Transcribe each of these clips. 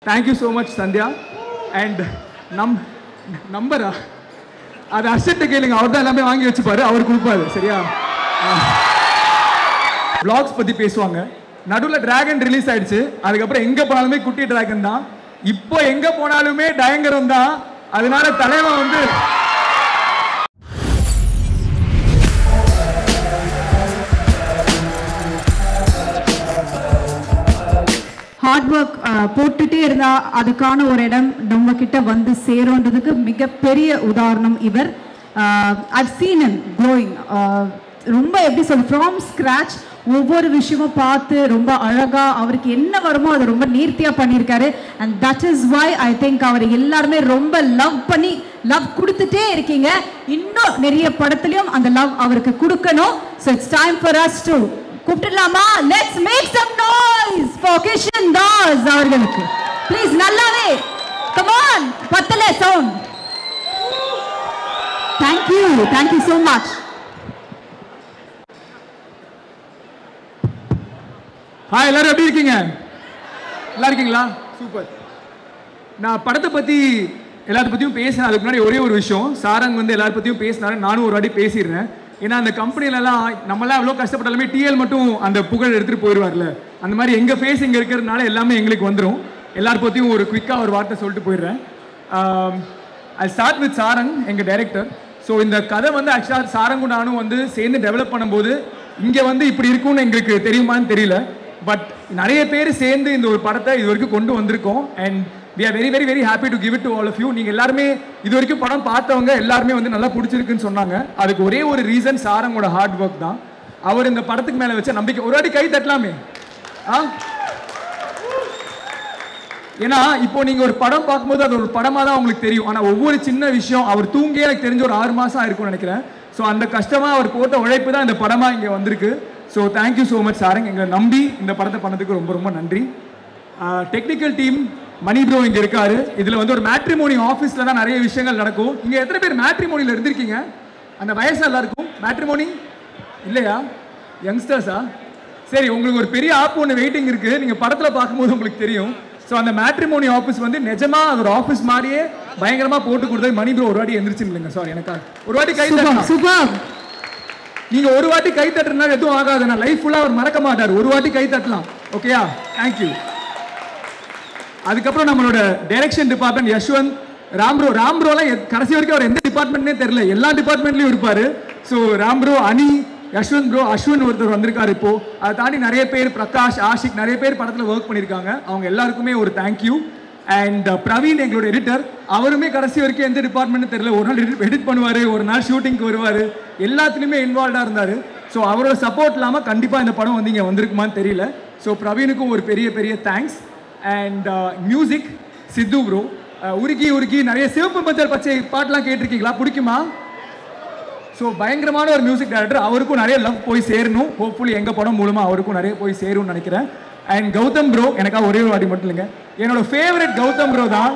Thank you so much Sandhya. And நம்பரா அது அர்ஷத்தை கேளுங்க, அவர் தான் எல்லாமே வாங்கி வச்சுப்பாரு, அவர் கொடுப்பாரு. சரியா? பிளாக்ஸ் பற்றி பேசுவாங்க. நடுவில் டிராகன் ரிலீஸ் ஆயிடுச்சு. அதுக்கப்புறம் எங்கே போனாலுமே குட்டி டிராகன் தான். இப்போ எங்கே போனாலுமே டயங்கரம் தான். அதனால தலைவன் வந்து ஹார்ட் ஒர்க் போட்டுட்டே இருந்தா அதுக்கான ஒரு இடம் நம்ம கிட்ட வந்து சேரும்ன்றதுக்கு மிகப்பெரிய உதாரணம் இவர். I've seen him growing. ரொம்ப எப்படி சொல்ல, ஃப்ரம் ஸ்க்ராச் ஒவ்வொரு விஷயமும் பார்த்து ரொம்ப அழகா அவருக்கு என்ன வருமோ அதை ரொம்ப நேர்த்தியா பண்ணியிருக்காரு. And that is why I think அவர் எல்லாருமே ரொம்ப லவ் பண்ணி லவ் கொடுத்துட்டே இருக்கீங்க. இன்னும் நிறைய படத்துலையும் அந்த லவ் அவருக்கு கொடுக்கணும். So it's time for us to கூப்பிடலாமா? Let's make some noise for Kishan Das அவர்களுக்கு. ப்ளீஸ் நல்லாவே கம் ஆன், பத்தல sound. Thank you so much. Hi, எல்லாரும் எப்படி இருக்கீங்க? நல்லா இருக்கீங்களா? சூப்பர். நான் படத்தை பற்றி எல்லாத்த பற்றியும் பேசினேன். அதுக்கு முன்னாடி ஒரே ஒரு விஷயம், சாரங் வந்து எல்லார பற்றியும் பேசினாரு, நானும் ஒரு வாட்டி பேசிடுறேன். ஏன்னா அந்த கம்பெனிலலாம் நம்மளாம் எவ்வளோ கஷ்டப்பட்டாலுமே டிஎல் மட்டும் அந்த புகழ் எடுத்துகிட்டு போயிடுவார்ல, அந்த மாதிரி எங்கள் ஃபேஸ் இங்கே இருக்கிறதுனால எல்லாமே எங்களுக்கு வந்துடும். எல்லார பற்றியும் ஒரு குயிக்காக ஒரு வார்த்தை சொல்லிட்டு போயிடுறேன். ஐ ஸ்டார்ட் வித் சாரங், எங்கள் டைரக்டர். ஸோ இந்த கதை வந்து ஆக்சுவலாக சாரங்கும் நானும் வந்து சேர்ந்து டெவலப் பண்ணும்போது இங்கே வந்து இப்படி இருக்கும்னு எங்களுக்கு தெரியுமான்னு தெரியல. பட் நிறைய பேர் சேர்ந்து இந்த ஒரு படத்தை இது வரைக்கும் கொண்டு வந்திருக்கோம். And we are very very very happy to give it to all of you. நீங்கள் எல்லாருமே இது வரைக்கும் படம் பார்த்தவங்க எல்லாருமே வந்து நல்லா பிடிச்சிருக்குன்னு சொன்னாங்க. அதுக்கு ஒரே ஒரு ரீசன் சாரங்கோட ஹார்ட் ஒர்க் தான். அவர் இந்த படத்துக்கு மேலே வச்ச நம்பிக்கை. ஒரு வாட்டி கை தட்டலாமே. ஏன்னா இப்போ நீங்கள் ஒரு படம் பார்க்கும்போது அது ஒரு படமாக தான் உங்களுக்கு தெரியும். ஆனால் ஒவ்வொரு சின்ன விஷயம் அவர் தூங்கியே எனக்கு தெரிஞ்ச ஒரு 6 மாதம் ஆயிருக்கும்னு நினைக்கிறேன். ஸோ அந்த கஷ்டமாக அவர் போட்ட உழைப்பு தான் இந்த படமாக இங்கே வந்திருக்கு. So thank you so much Sarang, எங்களை நம்பி இந்த படத்தை பண்ணதுக்கு ரொம்ப ரொம்ப நன்றி. டெக்னிக்கல் டீம் மணி ப்ரோ இங்கே இருக்காரு. இதில் வந்து ஒரு மேட்ரிமோனி ஆஃபீஸில் தான் நிறைய விஷயங்கள் நடக்கும். இங்கே எத்தனை பேர் மேட்ரிமோனியில் இருந்திருக்கீங்க? அந்த வயசு எல்லாருக்கும் மேட்ரிமோனி இல்லையா? யங்ஸ்டர்ஸா? சரி, உங்களுக்கு ஒரு பெரிய ஆப் ஒன்று வெயிட்டிங் இருக்குது. நீங்கள் படத்தில் பார்க்கும்போது உங்களுக்கு தெரியும். ஸோ அந்த மேட்ரிமோனி ஆஃபீஸ் வந்து நிஜமாக ஒரு ஆஃபீஸ் மாதிரியே பயங்கரமாக போட்டு கொடுத்தது மணி ப்ரோ ஒரு வாட்டி எந்திரிச்சு இல்லைங்க. சாரி, எனக்கா ஒரு வாட்டி கை தட்டலாம். சூப்பர். நீங்க ஒரு வாட்டி கை தட்டுறதுனால எதுவும் ஆகாது. நான் லைஃப் ஃபுல்லா அவர் மறக்க மாட்டார். ஒரு வாட்டி கை தட்டலாம். ஓகேயா? தேங்க்யூ. அதுக்கப்புறம் நம்மளோட டைரக்ஷன் டிபார்ட்மெண்ட் யஷ்வந்த், ராம்ப்ரோலாம் கடைசி வரைக்கும் அவர் எந்த டிபார்ட்மெண்ட்னே தெரியல, எல்லா டிபார்ட்மெண்ட்லயும் இருப்பாரு. ஸோ ராம்ப்ரோ, அனி, யஷ்வந்த் ப்ரோ, அஸ்வின் ஒருத்தர் வந்திருக்காரு இப்போ. அதை தாண்டி நிறைய பேர், பிரகாஷ், ஆஷிக், நிறைய பேர் படத்தில் ஒர்க் பண்ணியிருக்காங்க. அவங்க எல்லாருக்குமே ஒரு தேங்க்யூ. அண்ட் பிரவீன் எங்களோட எடிட்டர், அவருமே கடைசி வரைக்கும் எந்த டிபார்ட்மெண்ட்னு தெரியல. ஒரு நாள் எடிட் பண்ணுவார், ஒரு நாள் ஷூட்டிங்க்கு வருவார், எல்லாத்துலேயுமே இன்வால்வாக இருந்தார். ஸோ அவரோட சப்போர்ட் இல்லாமல் கண்டிப்பாக இந்த படம் வந்து இங்கே வந்திருக்குமான்னு தெரியல. ஸோ பிரவீனுக்கும் ஒரு பெரிய பெரிய thanks. And music Sidhu bro, உருக்கி உருக்கி நிறைய சிவப்பு மஞ்சள் பச்சை பாட்டெலாம் கேட்டிருக்கீங்களா? பிடிக்குமா? ஸோ பயங்கரமான ஒரு மியூசிக் டைரக்டர். அவருக்கும் நிறைய லவ் போய் சேரணும். ஹோப்ஃபுல்லி எங்கள் படம் மூலமாக அவருக்கும் நிறைய போய் சேரும்னு நினைக்கிறேன். அண்ட் கௌதம் ப்ரோ, எனக்காக ஒரே ஒரு வாட்டி மட்டும் இல்லைங்க, என்னோட ஃபேவரட் கௌதம் ப்ரோ தான்.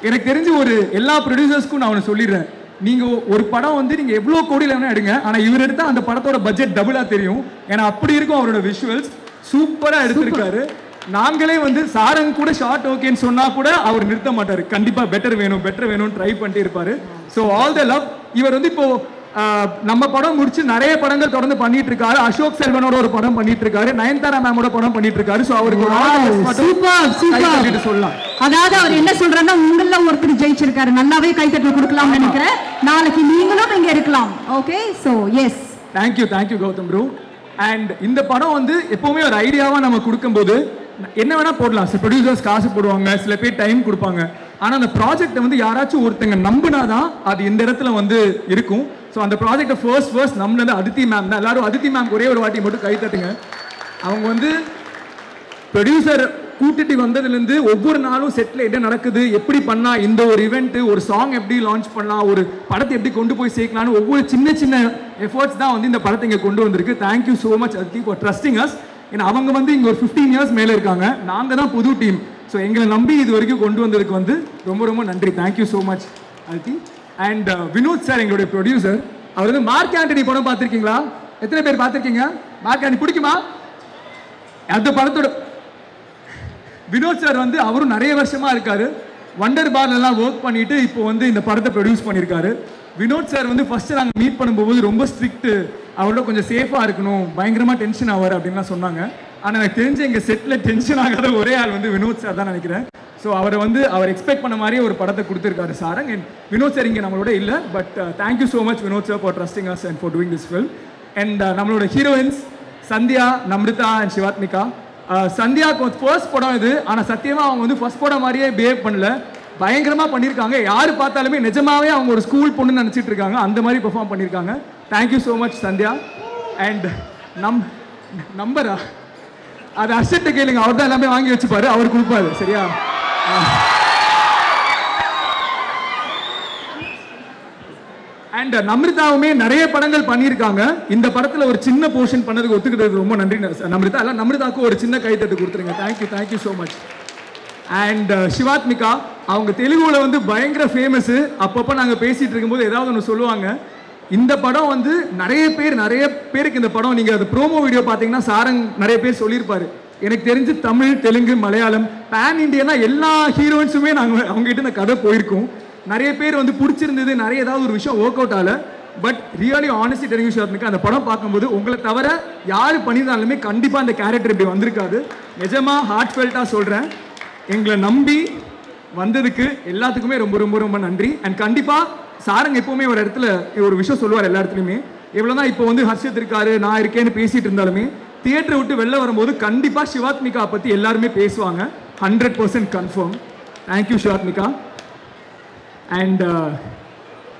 எனக்கு தெரிஞ்சு ஒரு எல்லா ப்ரொடியூசர்ஸ்க்கும் நான் ஒன்று சொல்லிடுறேன், நீங்கள் ஒரு படம் வந்து நீங்கள் எவ்வளோ கோடியில் வேணால் எடுங்க, ஆனால் இவர் எடுத்தால் அந்த படத்தோட பட்ஜெட் டபுளாக தெரியும். ஏன்னா அப்படி இருக்கும் அவரோட விஷுவல்ஸ். சூப்பராக எடுத்திருக்காரு. நாங்களே வந்து சாரங் கூட ஷார்ட் ஓகேன்னு சொன்னால் கூட அவர் நிறுத்த மாட்டார். கண்டிப்பாக பெட்டர் வேணும்னு ட்ரை பண்ணிட்டு இருப்பார். So all the love. இவர் வந்து இப்போ நம்ம படம் முடிச்சு நிறைய படங்கள் தொடர்ந்து பண்ணிட்டு இருக்காரு. அசோக் செல்வனோட ஒரு படம் பண்ணிட்டு இருக்காரு, நயன்தாரா மேமோட படம் பண்ணிட்டு இருக்காரு. சோ அவருக்கு சொல்லலாம். அதாவது அவர் என்ன சொல்றாருன்னா, உங்கள ஒருத்தர் ஜெயிச்சிருக்காரு, நல்லாவே கைத்தட்டல் கொடுக்கலாம்னு நினைக்கிறேன். நாளைக்கு நீங்களும் இங்க இருக்கலாம். Okay, so yes, thank you Gautham bro. And இந்த படம் வந்து எப்பவுமே ஒரு ஐடியாவா நம்ம கொடுக்கும்போது என்ன வேணா போடலாம். சில ப்ரொடியூசர்ஸ் காசு போடுவாங்க, சில பேர் டைம் கொடுப்பாங்க. ஆனா அந்த ப்ராஜெக்ட்டை வந்து யாராச்சும் ஒருத்தங்க நம்பினாதான் அது இந்த இடத்துல வந்து இருக்கும். ஸோ அந்த ப்ராஜெக்டை ஃபர்ஸ்ட் நம்மளது அதித்தி மேம் தான். எல்லாரும் அதித்தி மேம் ஒரே ஒரு வாட்டி மட்டும் கை தட்டுங்க. அவங்க வந்து ப்ரொடியூசர் கூட்டிட்டு வந்ததுலேருந்து ஒவ்வொரு நாளும் செட்டில் என்ன நடக்குது, எப்படி பண்ணால் இந்த ஒரு இவெண்ட்டு, ஒரு சாங் எப்படி லான்ச் பண்ணலாம், ஒரு படத்தை எப்படி கொண்டு போய் சேர்க்கலான்னு ஒவ்வொரு சின்ன சின்ன எஃபர்ட்ஸ் தான் வந்து இந்த படத்தை இங்கே கொண்டு வந்திருக்கு. Thank you so much Aditi for trusting as. ஏன்னா அவங்க வந்து இங்கே ஒரு 15 இயர்ஸ் மேலே இருக்காங்க, நாங்கள் தான் புது டீம். ஸோ எங்களை நம்பி இது வரைக்கும் கொண்டு வந்ததுக்கு வந்து ரொம்ப ரொம்ப நன்றி. Thank you so much Aditi. And Vinod sir எங்களுடைய ப்ரொடியூசர். அவர் வந்து மார்க் ஆண்டனி படம் பார்த்துருக்கீங்களா? எத்தனை பேர் பார்த்துருக்கீங்க? மார்க் ஆண்டனி பிடிக்குமா? அந்த படத்தோட வினோத் சார் வந்து அவரும் நிறைய வருஷமா இருக்காரு. வண்டர் பார்லாம் ஒர்க் பண்ணிட்டு இப்போ வந்து இந்த படத்தை ப்ரொடியூஸ் பண்ணியிருக்காரு. வினோத் சார் வந்து ஃபர்ஸ்ட் நாங்கள் மீட் பண்ணும்போது ரொம்ப ஸ்ட்ரிக்ட், அவரோட கொஞ்சம் சேஃபாக இருக்கணும், பயங்கரமாக டென்ஷன் ஆவார் அப்படின்லாம் சொன்னாங்க. ஆனால் எனக்கு தெரிஞ்ச எங்கள் செட்டில் டென்ஷன் ஆகாத ஒரே ஆள் வந்து வினோத் சார் தான் நினைக்கிறேன். ஸோ அவர் எக்ஸ்பெக்ட் பண்ண மாதிரியே ஒரு படத்தை கொடுத்துருக்காரு சாரங். அண்ட் வினோத் சார் இங்கே நம்மளோட இல்லை, but thank you so much Vinod sir for trusting us and for doing this film. And நம்மளோட ஹீரோயின்ஸ் சந்தியா, நம்ரிதா அண்ட் சிவாத்மிகா. சந்தியாவுக்கு ஃபர்ஸ்ட் படம் இது, ஆனால் சத்தியமாக அவங்க வந்து ஃபர்ஸ்ட் படம் மாதிரியே பிஹேவ் பண்ணல, பயங்கரமாக பண்ணியிருக்காங்க. யார் பார்த்தாலுமே நிஜமாவே அவங்க ஒரு ஸ்கூல் பொண்ணுன்னு நினச்சிட்டு இருக்காங்க, அந்த மாதிரி பெர்ஃபார்ம் பண்ணியிருக்காங்க. Thank you so much Sandhya. And நம்பரா அது அர்ஷத்தை கேளுங்க, அவர் தான் எல்லாமே வாங்கி வச்சுப்பாரு, அவர் கொடுப்பாரு. சரியா? அண்ட் நம்ரிதாவுமே நிறைய படங்கள் பண்ணியிருக்காங்க. இந்த படத்தில் ஒரு சின்ன போர்ஷன் பண்ணதுக்கு ஒத்துக்கிட்டதுக்கு ரொம்ப நன்றி நம்ரிதா. எல்லாம் நம்ரிதாவுக்கு ஒரு சின்ன கைத்தட்டு கொடுத்துருங்க. Thank you so much. And Shivathmika, அவங்க தெலுங்குல வந்து பயங்கர ஃபேமஸ். அப்பப்போ நாங்கள் பேசிகிட்டு இருக்கும்போது ஏதாவது ஒன்று சொல்லுவாங்க. இந்த படம் வந்து நிறைய பேருக்கு இந்த படம், நீங்கள் அது ப்ரோமோ வீடியோ பார்த்தீங்கன்னா சாரங் நிறைய பேர் சொல்லியிருப்பாரு. எனக்கு தெரிஞ்சு தமிழ், தெலுங்கு, மலையாளம், பேன் இண்டியனா எல்லா ஹீரோயின்ஸுமே நாங்கள் அவங்ககிட்ட இந்த கதை போயிருக்கோம். நிறைய பேர் வந்து பிடிச்சிருந்தது, நிறைய ஏதாவது ஒரு விஷயம் ஒர்க் அவுட் ஆகல. பட் ரியலி ஆனஸ்ட்லி டெலிங் ஷாத்மிகா, அந்த படம் பார்க்கும்போது உங்களை தவிர யார் பண்ணியிருந்தாலுமே கண்டிப்பாக அந்த கேரக்டர் இப்படி வந்திருக்காது. நிஜமாக ஹார்ட் ஃபெல்ட்டாக சொல்கிறேன். எங்களை நம்பி வந்ததுக்கு எல்லாத்துக்குமே ரொம்ப ரொம்ப ரொம்ப நன்றி. அண்ட் கண்டிப்பாக சாரங் எப்போவுமே ஒரு இடத்துல ஒரு விஷயம் சொல்லுவார் எல்லா இடத்துலையுமே. எவ்வளோதான் இப்போ வந்து ஹர்ஷத் இருக்காரு, நான் இருக்கேன்னு பேசிகிட்டு இருந்தாலுமே தியேட்டரை விட்டு வெளில வரும்போது கண்டிப்பாக சிவாத்மிகா பற்றி எல்லாருமே பேசுவாங்க. 100% கன்ஃபார்ம். தேங்க்யூ சிவாத்மிகா. அண்ட்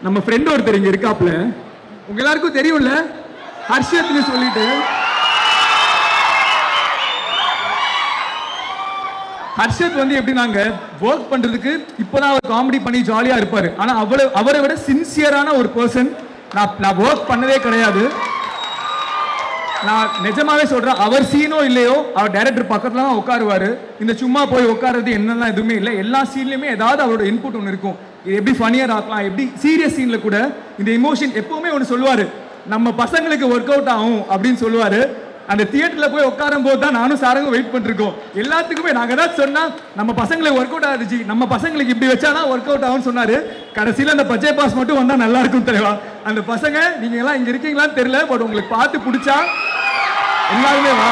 நம்ம ஃப்ரெண்ட் ஒருத்தர் இங்கே இருக்காப்புல, உங்க எல்லாருக்கும் தெரியும்ல, ஹர்ஷத்னு சொல்லிட்டு. ஹர்ஷத் வந்து எப்படி நாங்க ஒர்க் பண்றதுக்கு இப்போதான் அவர் காமெடி பண்ணி ஜாலியா இருப்பாரு. ஆனா அவரை விட சின்சியரான ஒரு பர்சன் நான் ஒர்க் பண்ணதே கிடையாது. நான் நிஜமாவே சொல்றேன், அவர் சீனோ இல்லையோ அவர் டைரக்டர் பக்கத்துல தான் உட்காருவாரு. இந்த சும்மா போய் உட்காருறது என்னெல்லாம் எதுவுமே இல்லை. எல்லா சீன்லயுமே ஏதாவது அவரோட இன்புட் ஒன்று இருக்கும். இது எப்படி ஃபனியர் ஆக்கலாம், எப்படி சீரியஸ் சீன்ல கூட இந்த இமோஷன் எப்பவுமே ஒன்று சொல்லுவாரு, நம்ம பசங்களுக்கு ஒர்க் அவுட் ஆகும் அப்படின்னு சொல்லுவாரு. அந்த தியேட்டர்ல போய் உட்காரும் போது தான் நானும் சாரங்கும் வெயிட் பண்ணிருக்கோம். எல்லாத்துக்குமே நாங்க ஏதாவது சொன்னா நம்ம பசங்களுக்கு ஒர்க் அவுட் ஆகுது, நம்ம பசங்களுக்கு இப்படி வச்சாதான் ஒர்க் அவுட் ஆகும்னு சொன்னாரு. கடைசியில் அந்த பச்சை பாஸ் மட்டும் வந்தா நல்லா இருக்கும் தெரியுமா. அந்த பசங்க நீங்க எல்லாம் இங்க இருக்கீங்களான்னு தெரியல, பட் உங்களுக்கு பார்த்து பிடிச்சா எல்லாருமே வா.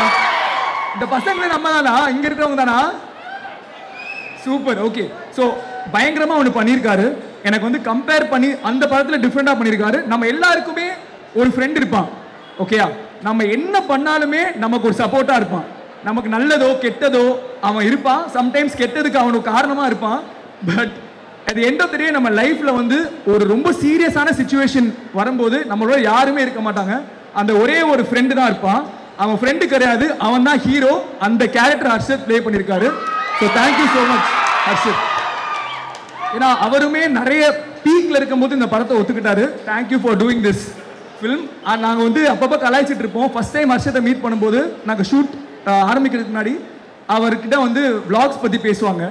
இந்த பசங்களே நம்ம தானா, இங்க இருக்கிறவங்க தானா? சூப்பர். ஓகே. ஸோ பயங்கரமா ஒன்று பண்ணியிருக்காரு. எனக்கு வந்து கம்பேர் பண்ணி அந்த படத்தில் டிஃப்ரெண்டாக பண்ணியிருக்காரு. நம்ம எல்லாருக்குமே ஒரு ஃப்ரெண்ட் இருப்பான். ஓகேயா? நம்ம என்ன பண்ணாலுமே நமக்கு ஒரு சப்போர்ட்டாக இருப்பான். நமக்கு நல்லதோ கெட்டதோ அவன் இருப்பான். சம்டைம்ஸ் கெட்டதுக்கு அவனுக்கு காரணமாக இருப்பான். பட் அது எண்ட் ஆஃப் தி டே நம்ம லைஃப்பில் வந்து ஒரு ரொம்ப சீரியஸான சிச்சுவேஷன் வரும்போது நம்மளோட யாருமே இருக்க மாட்டாங்க. அந்த ஒரே ஒரு ஃப்ரெண்டு தான் இருப்பான். அவன் ஃப்ரெண்டு கிடையாது, அவன் தான் ஹீரோ. அந்த கேரக்டர் ஹர்ஷத் ப்ளே பண்ணியிருக்காரு. So thank you so much Harshath. ஏன்னா அவருமே நிறைய பீக்ல இருக்கும்போது இந்த படத்தை ஒத்துக்கிட்டாரு. Thank you for doing this film. நாங்கள் வந்து அப்பப்போ கலாய்ச்சிட்டு இருப்போம். ஃபர்ஸ்ட் டைம் ஹர்ஷத்தை மீட் பண்ணும்போது நாங்கள் ஷூட் ஆரம்பிக்கிறதுக்கு முன்னாடி அவர்கிட்ட வந்து விளாக்ஸ் பற்றி பேசுவாங்க.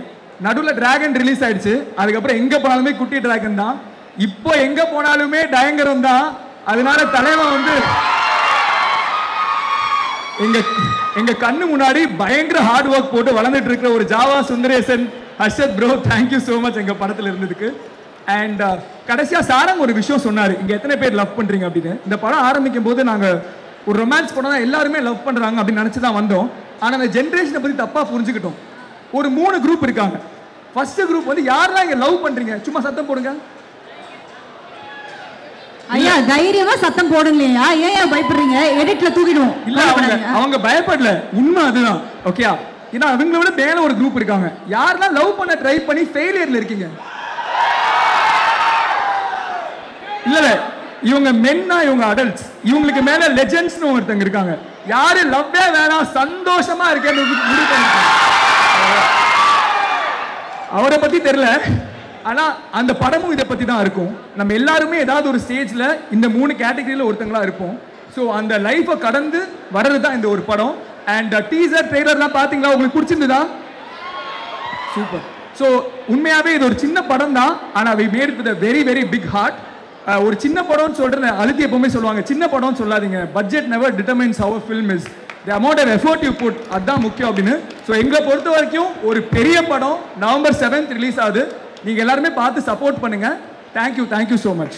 நடுவில் டிராகன் ரிலீஸ் ஆயிடுச்சு. அதுக்கப்புறம் எங்கே போனாலுமே குட்டி டிராகன் தான். இப்போ எங்கே போனாலுமே டயங்கரம் தான். அதனால தலைவன் வந்து எங்க கண்ணு முன்னாடி பயங்கர ஹார்ட் ஒர்க் போட்டு வளர்ந்துட்டு இருக்கிற ஒரு Java Sundaresan Harshad bro, thank you so much எங்க படத்தில் இருந்ததுக்கு. அண்ட் கடைசியா சாரங் ஒரு விஷயம் சொன்னாரு, இங்க எத்தனை பேர் லவ் பண்றீங்க அப்படின்னு. இந்த படம் ஆரம்பிக்கும் போது நாங்க ஒரு ரொமான்ஸ் படம் தான் எல்லாருமே லவ் பண்றாங்க அப்படின்னு நினைச்சு தான் வந்தோம். ஆனா அந்த ஜென்ரேஷனை பத்தி தப்பா புரிஞ்சுக்கிட்டோம். ஒரு 3 குரூப் இருக்காங்க. ஃபர்ஸ்ட் குரூப் வந்து யாரெல்லாம் இங்க லவ் பண்றீங்க சும்மா சத்தம் போடுங்க. ஐயா தைரியமா சத்தம் போடுங்களையா, ஏன் பயப்படுறீங்க? எடிட்ல தூக்கிடுவோம். இல்ல அவங்க பயப்படல, உண்மை அதுதான். ஓகேயா? ஏன்னா அவங்கள விட மேல ஒரு குரூப் இருக்காங்க. யாரெல்லாம் லவ் பண்ண ட்ரை பண்ணி ஃபெயிலியர்ல இருக்கீங்க? இல்ல இவங்க மென்னா, இவங்க அடல்ட்ஸ். இவங்களுக்கு மேல லெஜெண்ட்ஸ்னு ஒருத்தங்க இருக்காங்க. யாரு லவ்வே வேணாம் சந்தோஷமா இருக்கேன்னு முடிவு பண்ணிருக்காங்க. அவரை பத்தி தெரியல, ஆனா அந்த படமும் இதை பத்தி தான் இருக்கும். நம்ம எல்லாருமே ஏதாவது ஒரு ஸ்டேஜ்ல இந்த 3 கேட்டகரியில ஒருத்தங்களா இருப்போம். ஸோ அந்த லைஃபை கடந்து வர்றது தான் இந்த ஒரு படம். அண்ட் டீசர் ட்ரெய்லர்லாம் பாத்தீங்களா? உங்களுக்கு பிடிச்சிருந்ததா? சூப்பர். ஸோ உண்மையாவே இது ஒரு சின்ன படம் தான், ஆனா we made it with a very very big heart. ஒரு சின்ன படம்னு சொல்றேன், அழுத்தி எப்பவுமே சொல்லுவாங்க சின்ன படம்னு சொல்லாதீங்க. Budget never determines how a film is. The amount of effort you put அதுதான் முக்கியம் அப்படின்னு. ஸோ எங்களை பொறுத்த வரைக்கும் ஒரு பெரிய படம் November 7th ரிலீஸ் ஆகுது. நீங்கள் எல்லாருமே பார்த்து சப்போர்ட் பண்ணுங்கள். Thank you so much.